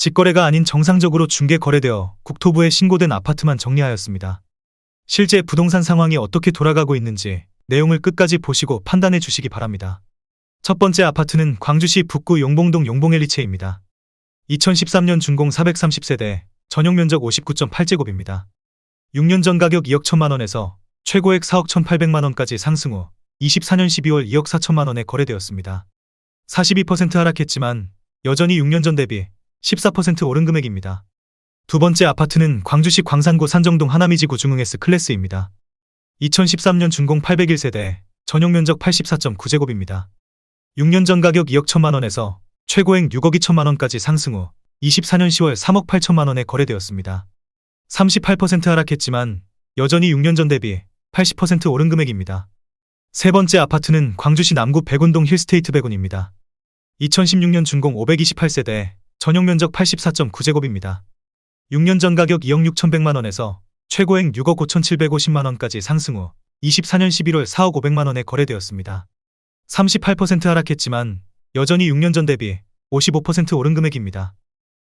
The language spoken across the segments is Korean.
직거래가 아닌 정상적으로 중개 거래되어 국토부에 신고된 아파트만 정리하였습니다. 실제 부동산 상황이 어떻게 돌아가고 있는지 내용을 끝까지 보시고 판단해 주시기 바랍니다. 첫 번째 아파트는 광주시 북구 용봉동 용봉엘리체입니다. 2013년 준공 430세대, 전용 면적 59.8제곱입니다. 6년 전 가격 2억 1천만원에서 최고액 4억 1,800만원까지 상승 후 24년 12월 2억 4천만원에 거래되었습니다. 42% 하락했지만 여전히 6년 전 대비 14% 오른 금액입니다. 두 번째 아파트는 광주시 광산구 산정동 하나미지구 중흥S 클래스입니다. 2013년 준공 801세대, 전용 면적 84.9제곱입니다. 6년 전 가격 2억 1천만원에서 최고액 6억 2천만원까지 상승 후 24년 10월 3억 8천만원에 거래되었습니다. 38% 하락했지만 여전히 6년 전 대비 80% 오른 금액입니다. 세 번째 아파트는 광주시 남구 백운동 힐스테이트 백운입니다. 2016년 준공 528세대, 전용 면적 84.9제곱입니다. 6년 전 가격 2억 6,100만원에서 최고액 6억 5,750만원까지 상승 후 24년 11월 4억 500만원에 거래되었습니다. 38% 하락했지만 여전히 6년 전 대비 55% 오른 금액입니다.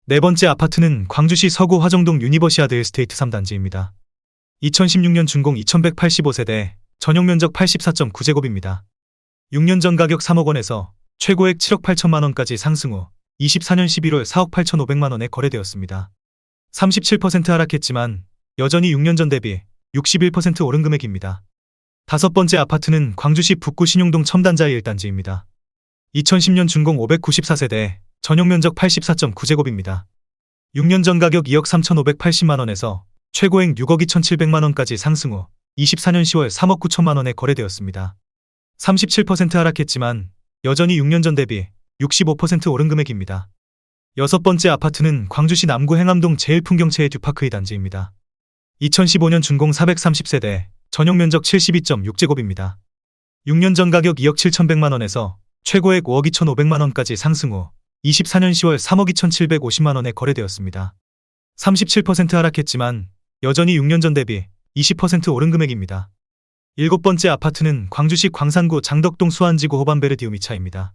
네 번째 아파트는 광주시 서구 화정동 유니버시아드 에스테이트 3단지입니다. 2016년 준공 2185세대, 전용 면적 84.9제곱입니다. 6년 전 가격 3억 원에서 최고액 7억 8천만원까지 상승 후 24년 11월 4억 8,500만원에 거래되었습니다. 37% 하락했지만 여전히 6년 전 대비 61% 오른 금액입니다. 다섯 번째 아파트는 광주시 북구 신용동 첨단자이 1단지입니다. 2010년 준공 594세대, 전용 면적 84.9제곱입니다. 6년 전 가격 2억 3,580만원에서 최고액 6억 2,700만원까지 상승 후 24년 10월 3억 9천만원에 거래되었습니다. 37% 하락했지만 여전히 6년 전 대비 65% 오른 금액입니다. 여섯 번째 아파트는 광주시 남구 행암동 제일풍경채의 듀파크 2단지입니다. 2015년 준공 430세대, 전용 면적 72.6제곱입니다. 6년 전 가격 2억 7,100만원에서 최고액 5억 2,500만원까지 상승 후 24년 10월 3억 2,750만원에 거래되었습니다. 37% 하락했지만 여전히 6년 전 대비 20% 오른 금액입니다. 일곱 번째 아파트는 광주시 광산구 장덕동 수안지구 호반베르디움 2차입니다.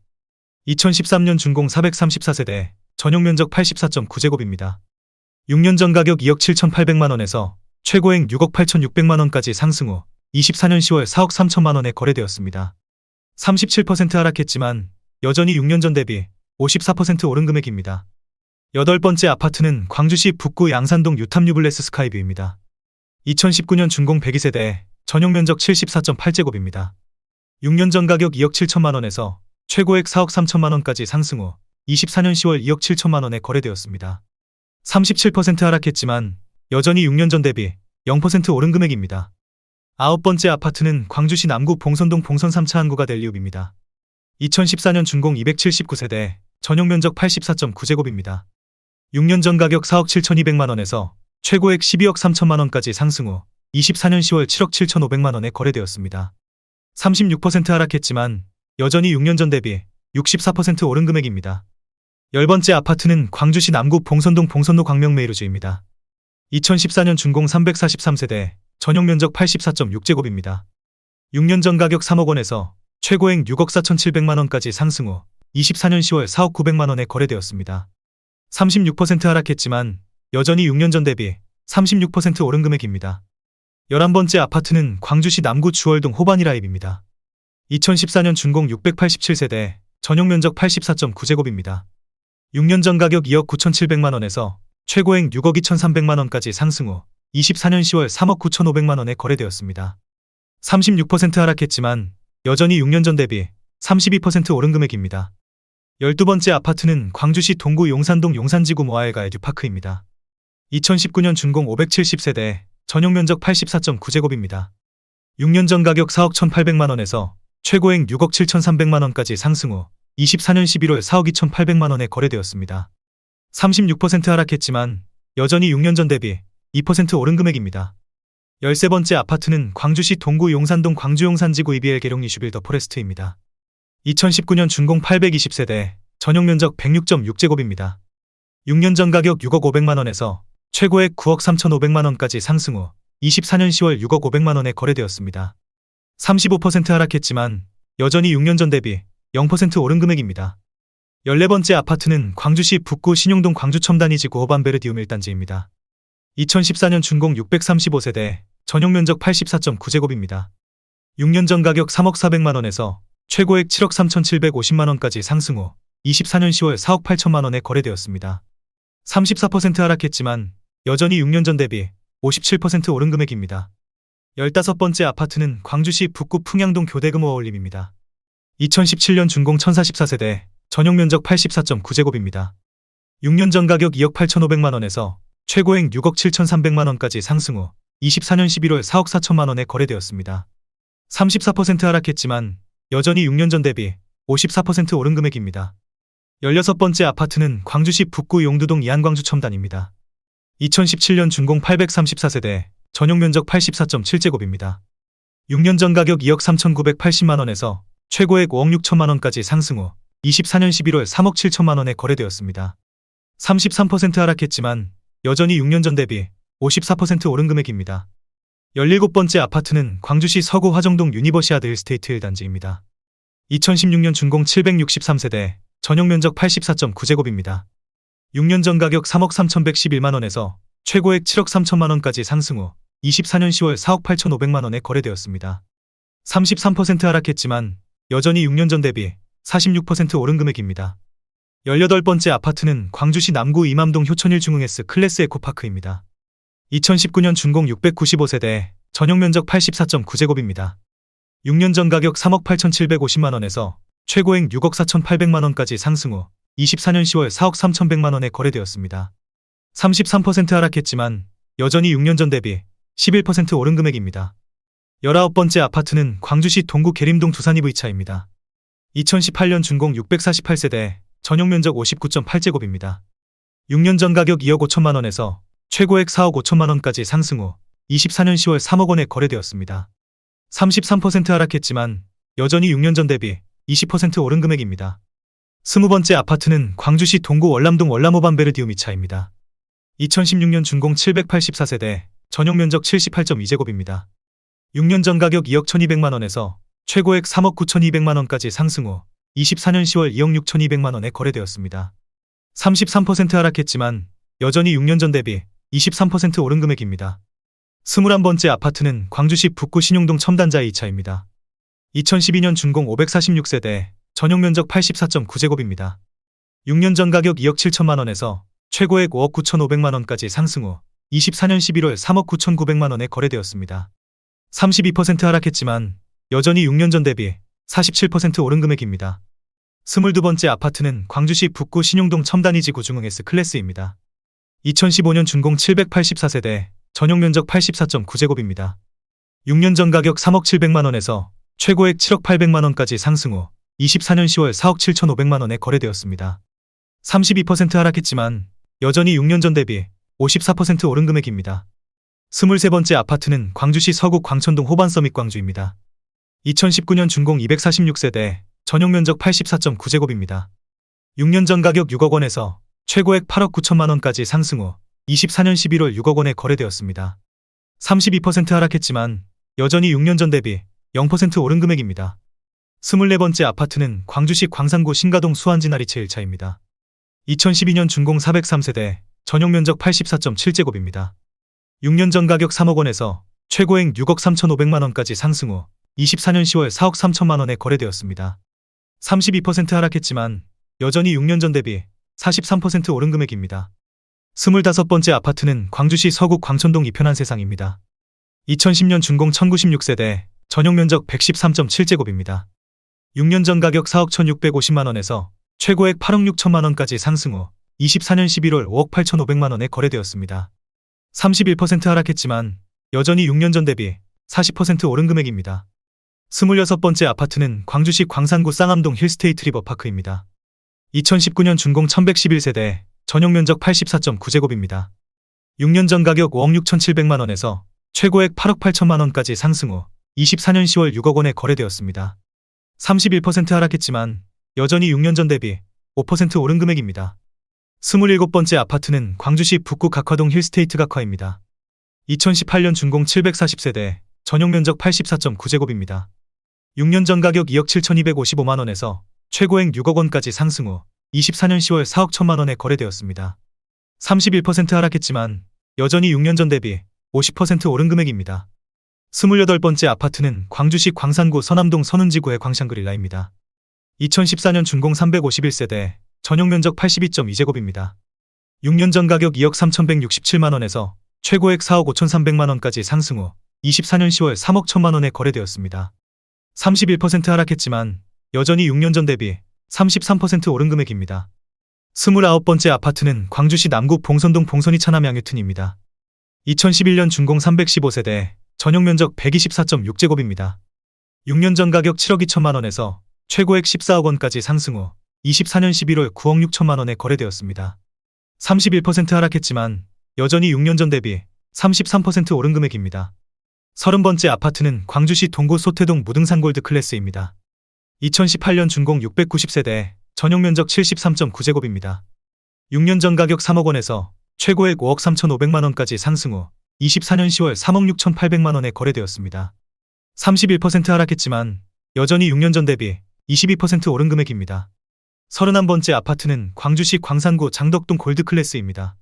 2013년 준공 434세대, 전용 면적 84.9제곱입니다. 6년 전 가격 2억 7,800만원에서 최고액 6억 8,600만원까지 상승 후 24년 10월 4억 3천만원에 거래되었습니다. 37% 하락했지만 여전히 6년 전 대비 54% 오른 금액입니다. 여덟 번째 아파트는 광주시 북구 양산동 유탐유블레스 스카이뷰입니다. 2019년 준공 102세대, 전용 면적 74.8제곱입니다. 6년 전 가격 2억 7천만원에서 최고액 4억 3천만원까지 상승 후 24년 10월 2억 7천만원에 거래되었습니다. 37% 하락했지만 여전히 6년 전 대비 0% 오른 금액입니다. 아홉 번째 아파트는 광주시 남구 봉선동 봉선 3차 한구가 델리움입니다. 2014년 준공 279세대, 전용 면적 84.9제곱입니다. 6년 전 가격 4억 7,200만원에서 최고액 12억 3천만원까지 상승 후 24년 10월 7억 7,500만원에 거래되었습니다. 36% 하락했지만 여전히 6년 전 대비 64% 오른 금액입니다. 열 번째 아파트는 광주시 남구 봉선동 봉선로 광명메이루즈입니다. 2014년 준공 343세대, 전용 면적 84.6제곱입니다. 6년 전 가격 3억 원에서 최고액 6억 4,700만원까지 상승 후 24년 10월 4억 900만원에 거래되었습니다. 36% 하락했지만 여전히 6년 전 대비 36% 오른 금액입니다. 11번째 아파트는 광주시 남구 주월동 호반이라입입니다. 2014년 준공 687세대, 전용 면적 84.9제곱입니다. 6년 전 가격 2억 9,700만원에서 최고액 6억 2,300만원까지 상승 후 24년 10월 3억 9,500만원에 거래되었습니다. 36% 하락했지만 여전히 6년 전 대비 32% 오른 금액입니다. 12번째 아파트는 광주시 동구 용산동 용산지구 모아엘가의 듀파크입니다. 2019년 준공 570세대, 전용 면적 84.9제곱입니다. 6년 전 가격 4억 1,800만원에서 최고액 6억 7,300만원까지 상승 후 24년 11월 4억 2,800만원에 거래되었습니다. 36% 하락했지만 여전히 6년 전 대비 2% 오른 금액입니다. 13번째 아파트는 광주시 동구 용산동 광주용산지구 EBL 계룡 이슈빌더 포레스트입니다. 2019년 준공 820세대, 전용 면적 106.6제곱입니다. 6년 전 가격 6억 500만원에서 최고액 9억 3,500만원까지 상승 후 24년 10월 6억 500만원에 거래되었습니다. 35% 하락했지만 여전히 6년 전 대비 0% 오른 금액입니다. 14번째 아파트는 광주시 북구 신용동 광주첨단이지구 호반베르디움 1단지입니다. 2014년 준공 635세대, 전용면적 84.9제곱입니다. 6년 전 가격 3억 400만원에서 최고액 7억 3,750만원까지 상승 후 24년 10월 4억 8천만원에 거래되었습니다. 34% 하락했지만 여전히 6년 전 대비 57% 오른 금액입니다. 15번째 아파트는 광주시 북구 풍양동 교대금 어울림입니다. 2017년 준공 1044세대, 전용면적 84.9제곱입니다. 6년 전 가격 2억 8,500만원에서 최고액 6억 7,300만원까지 상승 후 24년 11월 4억 4천만원에 거래되었습니다. 34% 하락했지만 여전히 6년 전 대비 54% 오른 금액입니다. 16번째 아파트는 광주시 북구 용두동 이한광주 첨단입니다. 2017년 준공 834세대, 전용면적 84.7제곱입니다. 6년 전 가격 2억 3,980만원에서 최고액 5억 6천만원까지 상승 후 24년 11월 3억 7천만원에 거래되었습니다. 33% 하락했지만 여전히 6년 전 대비 54% 오른 금액입니다. 17번째 아파트는 광주시 서구 화정동 유니버시아드 힐스테이트 1단지입니다. 2016년 준공 763세대, 전용면적 84.9제곱입니다. 6년 전 가격 3억 3,111만원에서 최고액 7억 3천만원까지 상승 후 24년 10월 4억 8,500만원에 거래되었습니다. 33% 하락했지만 여전히 6년 전 대비 46% 오른 금액입니다. 18번째 아파트는 광주시 남구 이맘동 효천일 중흥S 클래스 에코파크입니다. 2019년 준공 695세대, 전용면적 84.9제곱입니다. 6년 전 가격 3억 8,750만원에서 최고액 6억 4,800만원까지 상승 후 24년 10월 4억 3,100만원에 거래되었습니다. 33% 하락했지만 여전히 6년 전 대비 11% 오른 금액입니다. 19번째 아파트는 광주시 동구 계림동 두산 EV차입니다. 2018년 준공 648세대, 전용면적 59.8제곱입니다. 6년 전 가격 2억 5천만원에서 최고액 4억 5천만원까지 상승 후 24년 10월 3억원에 거래되었습니다. 33% 하락했지만 여전히 6년 전 대비 20% 오른 금액입니다. 20번째 아파트는 광주시 동구 월남동 월남호반베르디움 2차입니다. 2016년 준공 784세대, 전용면적 78.2제곱입니다. 6년 전 가격 2억 1200만원에서 최고액 3억 9200만원까지 상승 후 24년 10월 2억 6200만원에 거래되었습니다. 33% 하락했지만 여전히 6년 전 대비 23% 오른 금액입니다. 21번째 아파트는 광주시 북구 신용동 첨단자 2차입니다. 2012년 준공 546세대, 전용면적 84.9제곱입니다. 6년 전 가격 2억 7천만원에서 최고액 5억 9,500만원까지 상승 후 24년 11월 3억 9,900만원에 거래되었습니다. 32% 하락했지만 여전히 6년 전 대비 47% 오른 금액입니다. 22번째 아파트는 광주시 북구 신용동 첨단이지구 중흥S 클래스입니다. 2015년 준공 784세대, 전용면적 84.9제곱입니다. 6년 전 가격 3억 700만원에서 최고액 7억 800만원까지 상승 후 24년 10월 4억 7,500만원에 거래되었습니다. 32% 하락했지만 여전히 6년 전 대비 54% 오른 금액입니다. 23번째 아파트는 광주시 서구 광천동 호반서밋 광주입니다. 2019년 준공 246세대, 전용면적 84.9제곱입니다. 6년 전 가격 6억원에서 최고액 8억 9천만원까지 상승 후 24년 11월 6억원에 거래되었습니다. 32% 하락했지만 여전히 6년 전 대비 0% 오른 금액입니다. 24번째 아파트는 광주시 광산구 신가동 수완지나리체 1차입니다. 2012년 준공 403세대, 전용면적 84.7제곱입니다. 6년 전 가격 3억원에서 최고액 6억 3,500만원까지 상승 후 24년 10월 4억 3천만원에 거래되었습니다. 32% 하락했지만 여전히 6년 전 대비 43% 오른 금액입니다. 25번째 아파트는 광주시 서구 광천동 이편한 세상입니다. 2010년 준공 1096세대, 전용면적 113.7제곱입니다. 6년 전 가격 4억 1650만원에서 최고액 8억 6천만원까지 상승 후 24년 11월 5억 8,500만원에 거래되었습니다. 31% 하락했지만 여전히 6년 전 대비 40% 오른 금액입니다. 26번째 아파트는 광주시 광산구 쌍암동 힐스테이트 리버파크입니다. 2019년 준공 1111세대, 전용면적 84.9제곱입니다. 6년 전 가격 5억 6,700만원에서 최고액 8억 8천만원까지 상승 후 24년 10월 6억원에 거래되었습니다. 31% 하락했지만 여전히 6년 전 대비 5% 오른 금액입니다. 27번째 아파트는 광주시 북구 각화동 힐스테이트 각화입니다. 2018년 준공 740세대, 전용면적 84.9제곱입니다. 6년 전 가격 2억 7,255만원에서 최고액 6억원까지 상승 후 24년 10월 4억 1천만 원에 거래되었습니다. 31% 하락했지만 여전히 6년 전 대비 50% 오른 금액입니다. 28번째 아파트는 광주시 광산구 서남동 선운지구의 광샹그릴라입니다. 2014년 준공 351세대, 전용 면적 82.2제곱입니다. 6년 전 가격 2억 3,167만 원에서 최고액 4억 5,300만 원까지 상승 후 24년 10월 3억 1천만 원에 거래되었습니다. 31% 하락했지만 여전히 6년 전 대비 33% 오른 금액입니다. 29번째 아파트는 광주시 남구 봉선동 봉선이 차남 양유튼입니다. 2011년 준공 315세대, 전용 면적 124.6제곱입니다. 6년 전 가격 7억 2천만 원에서 최고액 14억 원까지 상승 후 24년 11월 9억 6천만 원에 거래되었습니다. 31% 하락했지만 여전히 6년 전 대비 33% 오른 금액입니다. 30번째 아파트는 광주시 동구 소태동 무등산 골드 클래스입니다. 2018년 준공 690세대, 전용 면적 73.9제곱입니다. 6년 전 가격 3억 원에서 최고액 5억 3,500만 원까지 상승 후 24년 10월 3억 6,800만 원에 거래되었습니다. 31% 하락했지만 여전히 6년 전 대비 22% 오른 금액입니다. 31번째 아파트는 광주시 광산구 장덕동 골드클래스입니다.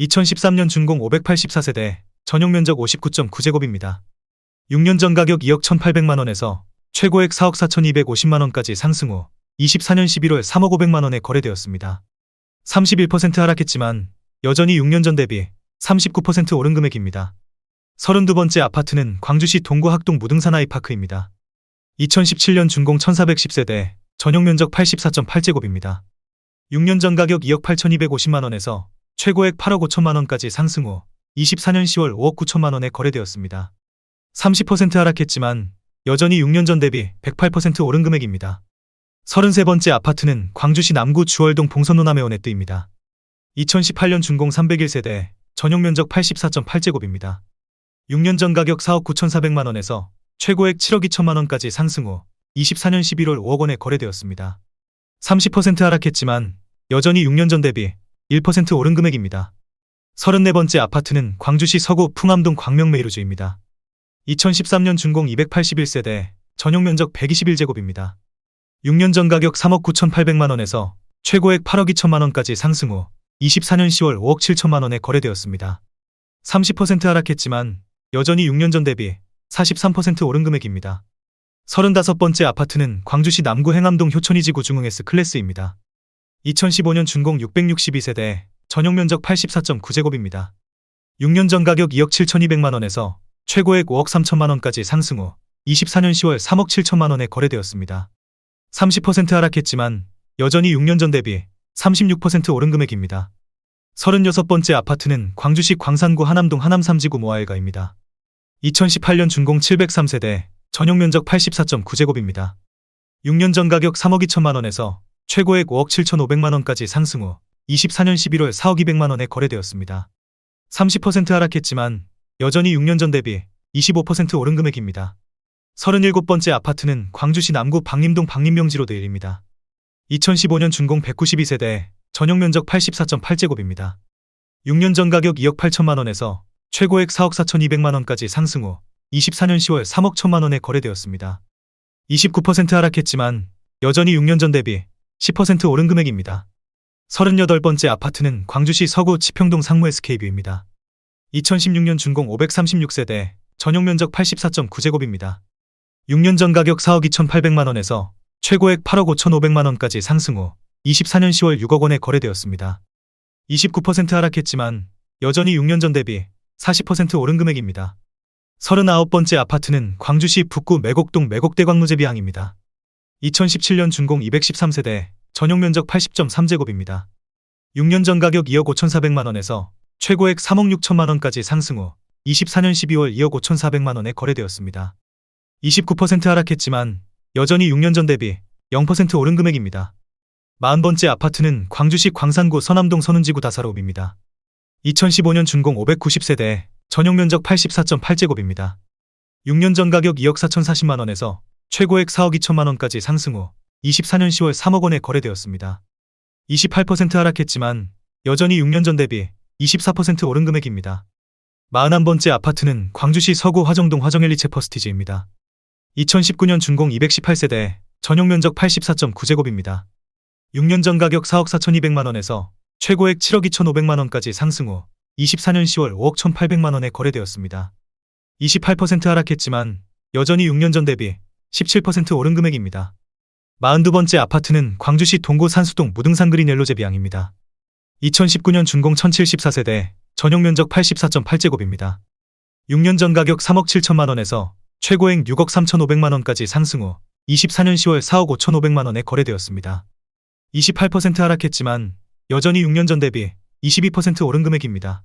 2013년 준공 584세대, 전용 면적 59.9제곱입니다. 6년 전 가격 2억 1,800만 원에서 최고액 4억 4,250만 원까지 상승 후 24년 11월 3억 500만 원에 거래되었습니다. 31% 하락했지만 여전히 6년 전 대비 39% 오른 금액입니다. 32번째 아파트는 광주시 동구 학동 무등산 아이파크입니다. 2017년 준공 1410세대, 전용 면적 84.8제곱입니다. 6년 전 가격 2억 8,250만 원에서 최고액 8억 5천만 원까지 상승 후 24년 10월 5억 9천만 원에 거래되었습니다. 30% 하락했지만 여전히 6년 전 대비 108% 오른 금액입니다. 33번째 아파트는 광주시 남구 주월동 봉선호남의 온에뜨입니다. 2018년 준공 301세대, 전용 면적 84.8제곱입니다. 6년 전 가격 4억 9,400만 원에서 최고액 7억 2천만 원까지 상승 후 24년 11월 5억 원에 거래되었습니다. 30% 하락했지만 여전히 6년 전 대비 1% 오른 금액입니다. 34번째 아파트는 광주시 서구 풍암동 광명메이루즈입니다. 2013년 준공 281세대, 전용 면적 121제곱입니다. 6년 전 가격 3억 9,800만 원에서 최고액 8억 2천만 원까지 상승 후 24년 10월 5억 7천만 원에 거래되었습니다. 30% 하락했지만 여전히 6년 전 대비 43% 오른 금액입니다. 35번째 아파트는 광주시 남구 행암동 효천이지구 중흥S 클래스입니다. 2015년 준공 662세대, 전용 면적 84.9제곱입니다. 6년 전 가격 2억 7,200만 원에서 최고액 5억 3천만 원까지 상승 후 24년 10월 3억 7천만 원에 거래되었습니다. 30% 하락했지만 여전히 6년 전 대비 36% 오른 금액입니다. 36번째 아파트는 광주시 광산구 하남동 하남 3지구 모아일가입니다. 2018년 준공 703세대, 전용 면적 84.9제곱입니다. 6년 전 가격 3억 2천만 원에서 최고액 5억 7,500만 원까지 상승 후 24년 11월 4억 200만 원에 거래되었습니다. 30% 하락했지만 여전히 6년 전 대비 25% 오른 금액입니다. 37번째 아파트는 광주시 남구 박림동 박림명지로드일입니다. 2015년 준공 192세대, 전용 면적 84.8제곱입니다. 6년 전 가격 2억 8천만 원에서 최고액 4억 4,200만 원까지 상승 후 24년 10월 3억 1천만 원에 거래되었습니다. 29% 하락했지만 여전히 6년 전 대비 10% 오른 금액입니다. 38번째 아파트는 광주시 서구 치평동 상무 SK뷰입니다. 2016년 준공 536세대, 전용 면적 84.9제곱입니다. 6년 전 가격 4억 2,800만 원에서 최고액 8억 5,500만 원까지 상승 후 24년 10월 6억 원에 거래되었습니다. 29% 하락했지만 여전히 6년 전 대비 40% 오른 금액입니다. 39번째 아파트는 광주시 북구 매곡동 매곡대광무제비항입니다. 2017년 준공 213세대, 전용 면적 80.3제곱입니다. 6년 전 가격 2억 5,400만 원에서 최고액 3억 6천만 원까지 상승 후 24년 12월 2억 5,400만 원에 거래되었습니다. 29% 하락했지만 여전히 6년 전 대비 0% 오른 금액입니다. 40번째 아파트는 광주시 광산구 서남동 선운지구 다사로읍입니다. 2015년 준공 590세대, 전용 면적 84.8제곱입니다. 6년 전 가격 2억 4,040만 원에서 최고액 4억 2천만 원까지 상승 후 24년 10월 3억 원에 거래되었습니다. 28% 하락했지만 여전히 6년 전 대비 24% 오른 금액입니다. 41번째 아파트는 광주시 서구 화정동 화정엘리체 퍼스티지입니다. 2019년 준공 218세대, 전용 면적 84.9제곱입니다. 6년 전 가격 4억 4,200만 원에서 최고액 7억 2,500만 원까지 상승 후 24년 10월 5억 1,800만 원에 거래되었습니다. 28% 하락했지만 여전히 6년 전 대비 17% 오른 금액입니다. 42번째 아파트는 광주시 동구 산수동 무등산 그린 옐로 제비앙입니다. 2019년 준공 1074세대, 전용 면적 84.8제곱입니다. 6년 전 가격 3억 7천만 원에서 최고액 6억 3,500만 원까지 상승 후 24년 10월 4억 5,500만 원에 거래되었습니다. 28% 하락했지만 여전히 6년 전 대비 22% 오른 금액입니다.